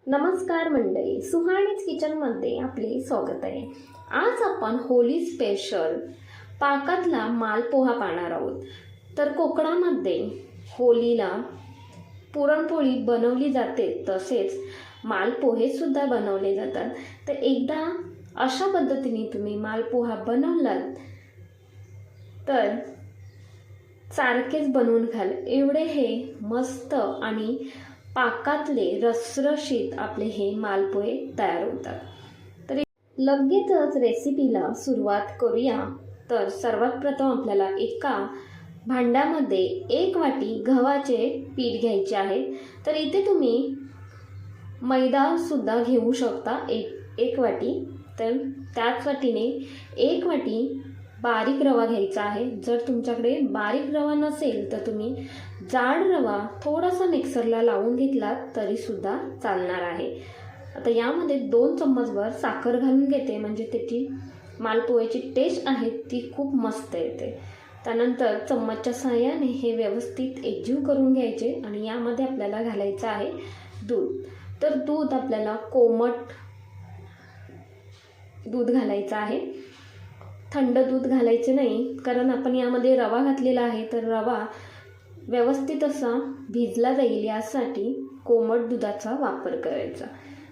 नमस्कार मंडळी, सुहाणीच किचनमध्ये आपले स्वागत आहे. आज आपण होली स्पेशल पाकातला मालपोहा पाहणार आहोत. तर कोकणामध्ये होलीला पुरणपोळी बनवली जाते, तसेच मालपोहे सुद्धा बनवले जातात. तर एकदा अशा पद्धतीने तुम्ही मालपोहा बनवलात तर सारखेच बनवून खाल एवढे हे मस्त आणि पाकातले रसरशीत आपले हे मालपोहे तयार होतात. तर लगेचच रेसिपीला सुरुवात करूया. तर सर्वात प्रथम आपल्याला एका भांड्यामध्ये 1 वाटी गव्हाचे पीठ घ्यायचे आहे. तर इथे तुम्ही मैदा सुद्धा घेऊ शकता, एक वाटी. तर त्याच वाटीने 1 वाटी बारीक रवा घ्यायचा आहे. जर तुमच्याकडे बारीक रवा नसेल तर तुम्ही जाड रवा थोडासा मिक्सरला लावून घेतला तरी सुद्धा चालणार आहे. आता यामध्ये 2 चम्मचभर साखर घालून घेते, म्हणजे त्याची मालपोह्याची टेस्ट आहे ती खूप मस्त येते. त्यानंतर चम्मचच्या सहाय्याने हे व्यवस्थित एकजीव करून घ्यायचे आणि यामध्ये आपल्याला घालायचं आहे दूध. तर दूध आपल्याला कोमट दूध घालायचं आहे, थंड दूध घालायचे नाही, कारण आपण यामध्ये रवा घातलेला आहे. तर रवा व्यवस्थित असा भिजला जाईल यासाठी कोमट दुधाचा वापर करायचा.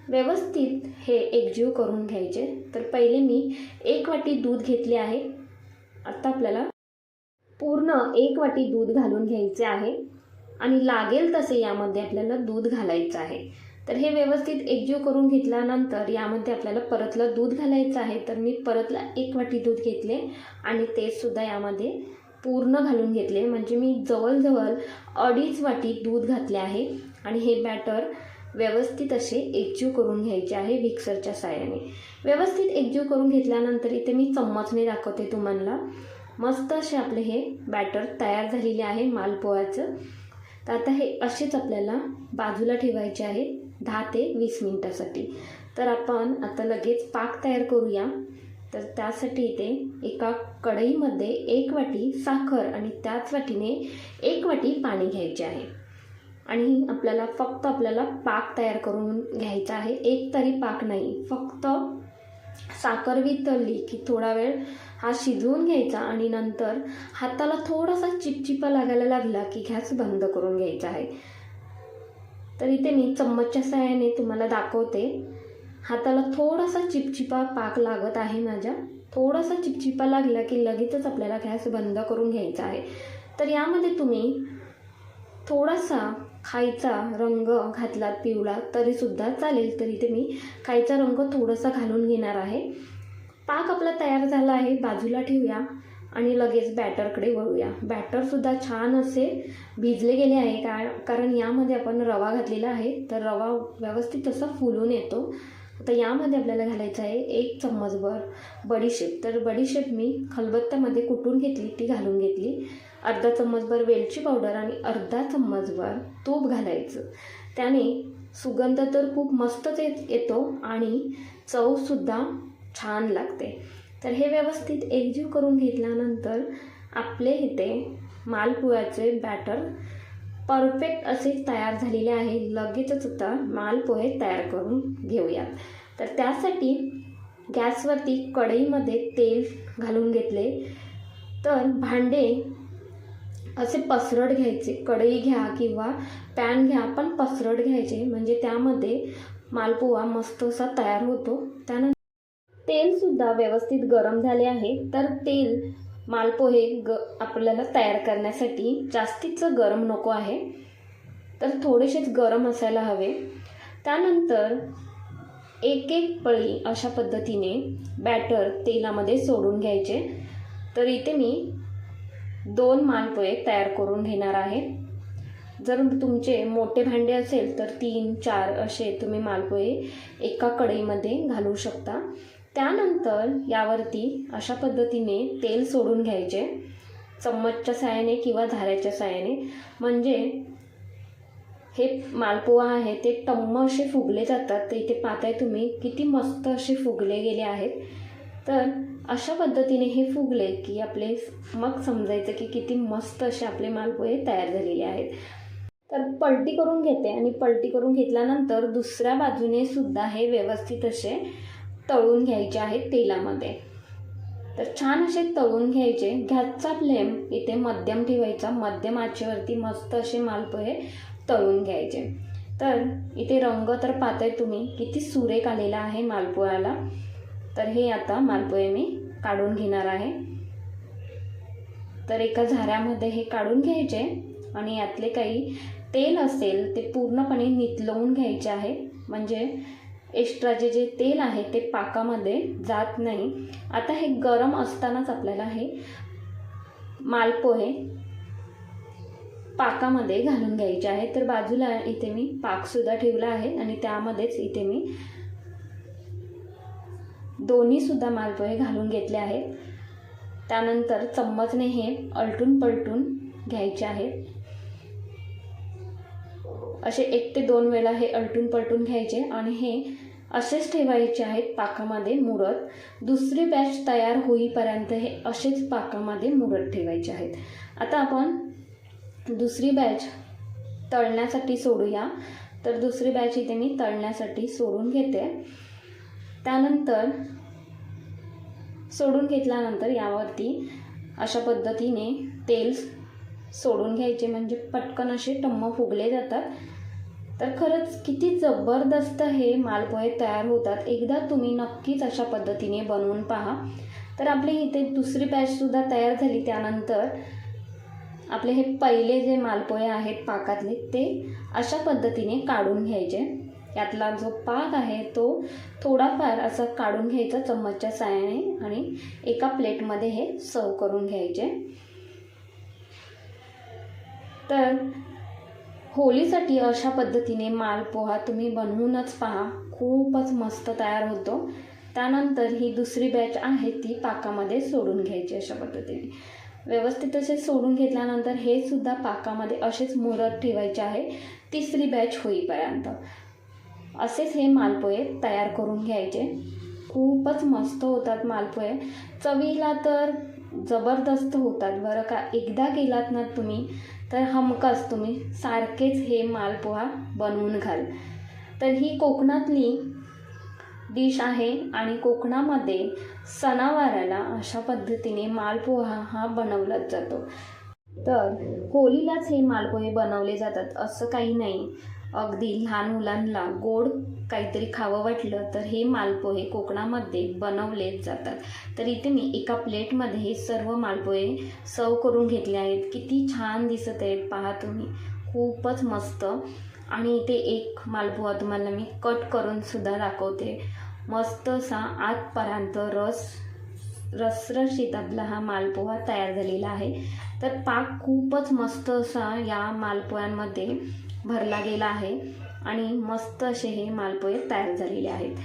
व्यवस्थित हे एकजीव करून घ्यायचे. तर पहिले मी 1 वाटी दूध घेतले आहे. आता आपल्याला पूर्ण 1 वाटी दूध घालून घ्यायचे आहे आणि लागेल तसे यामध्ये आपल्याला दूध घालायचं आहे. तर हे व्यवस्थित एकजीव करून घेतल्यानंतर यामध्ये आपल्याला परतलं दूध घालायचं आहे. तर मी परतला 1 वाटी दूध घेतले आणि ते सुद्धा यामध्ये पूर्ण घालून घेतले, म्हणजे मी जवळजवळ 2.5 वाटी दूध घातले आहे. आणि हे बॅटर व्यवस्थित असे एकजीव करून घ्यायचे आहे मिक्सरच्या साहाय्याने. व्यवस्थित एकजीव करून घेतल्यानंतर इथे मी चम्मचने दाखवते तुम्हाला. मस्त असे आपले हे बॅटर तयार झालेले आहे मालपोह्याचं. तर आता हे असेच आपल्याला बाजूला ठेवायचे आहे 10 ते 20 मिनिटासाठी. तर आपण आता लगेच पाक तयार करूया. तर त्यासाठी इथे एका कढईमध्ये 1 वाटी साखर आणि त्याच वाटीने 1 वाटी पाणी घ्यायचे आहे. आणि आपल्याला पाक तयार करून घ्यायचा आहे. एक तरी पाक नाही, फक्त साखर वितळली की थोडा वेळ हा शिजवून घ्यायचा आणि नंतर हाताला थोडासा चिपचिपा लागायला लागला की गॅस बंद करून घ्यायचा आहे. तर इथे मी चम्मचच्या सहाय्याने तुम्हाला दाखवते. हाताला थोडासा चिपचिपा पाक लागत आहे माझ्या. थोडासा चिपचिपा लागला की लगेचच आपल्याला गॅस बंद करून घ्यायचा आहे. तर यामध्ये तुम्ही थोडासा खायचा रंग घातलात पिवळा तरीसुद्धा चालेल. तर इथे मी खायचा रंग थोडासा घालून घेणार आहे. पाक आपला तयार झाला आहे, बाजूला ठेवूया आणि लगेच बॅटरकडे वळूया. बॅटरसुद्धा छान असे भिजले गेले आहे, कारण यामध्ये आपण रवा घातलेला आहे. तर रवा व्यवस्थित असा फुलून येतो. आता यामध्ये आपल्याला घालायचं आहे 1 चम्मचभर बडीशेप. तर बडीशेप मी खलबत्त्यामध्ये कुटून घेतली, ती घालून घेतली. अर्धा चम्मचभर वेलची पावडर आणि अर्धा चम्मचभर तूप घालायचं. त्याने सुगंध तर खूप मस्तच येतो आणि चवसुद्धा छान लागते. तर हे व्यवस्थित एकजीव करून घेतल्यानंतर आपले इथे मालपोह्याचे बॅटर परफेक्ट असे तयार झालेले आहे. लगेचच आता मालपोहे तयार करून घेऊयात. तर त्यासाठी गॅसवरती कढईमध्ये तेल घालून घेतले. तर भांडे असे पसरट घ्यायचे, कढई घ्या किंवा पॅन घ्या, पण पसरट घ्यायचे, म्हणजे त्यामध्ये मालपोहा मस्त असा तयार होतो. त्यानंतर तेलसुद्धा व्यवस्थित गरम झाले आहे. तर तेल मालपोहे आपल्याला तयार करण्यासाठी जास्तीचं गरम नको आहे, तर थोडेसेच गरम असायला हवे. त्यानंतर एक पळी अशा पद्धतीने बॅटर तेलामध्ये सोडून घ्यायचे. तर इथे मी 2 मालपोहे तयार करून घेणार आहे. जर तुमचे मोठे भांडे असेल तर 3-4 असे तुम्ही मालपोहे एका कढईमध्ये घालू शकता. त्यानंतर यावरती अशा पद्धतीने तेल सोडून घ्यायचे चम्मचच्या साहाय्याने किंवा धाऱ्याच्या साहाय्याने, म्हणजे हे मालपोहा आहे ते टम्म असे फुगले जातात. तर इथे पाहताय तुम्ही किती मस्त असे फुगले गेले आहेत. तर अशा पद्धतीने हे फुगले की आपले मग समजायचं की किती मस्त असे आपले मालपोहे तयार झालेले आहेत. तर पलटी करून घेते आणि पलटी करून घेतल्यानंतर दुसऱ्या बाजूने सुद्धा हे व्यवस्थित असे तळून घ्यायचे आहेत तेलामध्ये. तर छान असे तळून घ्यायचे. गॅसचा फ्लेम इथे मध्यम ठेवायचा. मध्यम आचेवरती मस्त असे मालपोहे तळून घ्यायचे. तर इथे रंग तर पाहताय तुम्ही किती सुरेख आलेला आहे मालपोह्याला. तर हे आता मालपोहे मी काढून घेणार आहे. तर एका झाऱ्यामध्ये हे काढून घ्यायचे आणि यातले काही तेल असेल ते पूर्णपणे निथळवून घ्यायचे आहे, म्हणजे एक्स्ट्राचे जे तेल आहे ते पाकामध्ये जात नाही. आता हे गरम असतानाच आपल्याला हे मालपोहे पाकामध्ये घालून घ्यायचे आहे. तर बाजूला इथे मी पाकसुद्धा ठेवला आहे आणि त्यामध्येच इथे मी दोन्हीसुद्धा मालपोहे घालून घेतले आहेत. त्यानंतर चम्मचने हे अलटून पलटून घ्यायचे आहेत. असे 1 ते 2 वेळा हे अलटून पलटून घ्यायचे आणि हे असेच ठेवायचे आहेत पाकामध्ये मुरत. दुसरी बॅच तयार होईपर्यंत हे असेच पाकामध्ये मुरत ठेवायचे आहेत. आता आपण दुसरी बॅच तळण्यासाठी सोडूया. तर दुसरी बॅच इथे मी तळण्यासाठी सोडून घेते. त्यानंतर सोडून घेतल्यानंतर यावरती अशा पद्धतीने तेल सोडून घ्यायचे, म्हणजे पटकन असे टम्म फुगले जातात. तर खरंच किती जबरदस्त हे मालपोहे तयार होतात. एकदा तुम्ही नक्कीच अशा पद्धतीने बनवून पहा. तर आपले इथे दुसरी बॅचसुद्धा तयार झाली. त्यानंतर आपले हे पहिले जे मालपोहे आहेत पाकातले ते अशा पद्धतीने काढून घ्यायचे. यातला जो पाक आहे तो थोडाफार असा काढून घ्यायचा चम्मचच्या साहाय्याने आणि एका प्लेटमध्ये हे सर्व करून घ्यायचे. तर होळीसाठी अशा पद्धतीने मालपोहा तुम्ही बनवूनच पहा, खूपच मस्त तयार होतो. त्यानंतर ही दुसरी बॅच आहे ती पाकामध्ये सोडून घ्यायची. अशा पद्धतीने व्यवस्थित असे सोडून घेतल्यानंतर हे सुद्धा पाकामध्ये असेच मुरत ठेवायचे आहे तिसरी बॅच होईपर्यंत. असेच हे मालपोहे तयार करून घ्यायचे. खूपच मस्त होतात मालपोहे. चवीला तर जबरदस्त होतात बरं का. एकदा केलात ना तुम्ही तर हमखास तुम्ही सारखेच हे मालपोहा बनवून घाल. तर ही कोकणातली डिश आहे आणि कोकणामध्ये सणावाराला अशा पद्धतीने मालपोहा हा बनवलाच जातो. तर होळीलाच हे मालपोहे बनवले जातात असं काही नाही. अगदी लहान मुलांना गोड काहीतरी खावं वाटलं तर हे मालपोहे कोकणामध्ये बनवलेच जातात. तर इथे मी एका प्लेटमध्ये हे सर्व मालपोहे सर्व करून घेतले आहेत. किती छान दिसत आहेत पहा तुम्ही, खूपच मस्त. आणि इथे एक मालपोहा तुम्हाला मी कट करून सुद्धा दाखवते. मस्त असा आतपर्यंत रसरशीत आपला हा मालपोहा तयार झालेला आहे. तर पाक खूपच मस्त असा या मालपोह्यांमध्ये भरला गेला आहे आणि मस्त असे हे मालपोहे तयार झालेले आहेत.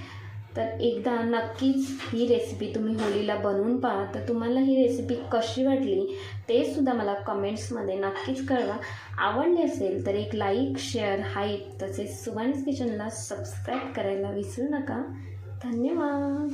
तर एकदा नक्कीच ही रेसिपी तुम्ही होळीला बनवून पहा. तर तुम्हाला ही रेसिपी कशी वाटली ते सुद्धा मला कमेंट्समध्ये नक्कीच कळवा. आवडले असेल तर एक लाईक, शेअर, हाईप तसेच सुभानीस किचनला सबस्क्राईब करायला विसरू नका. धन्यवाद.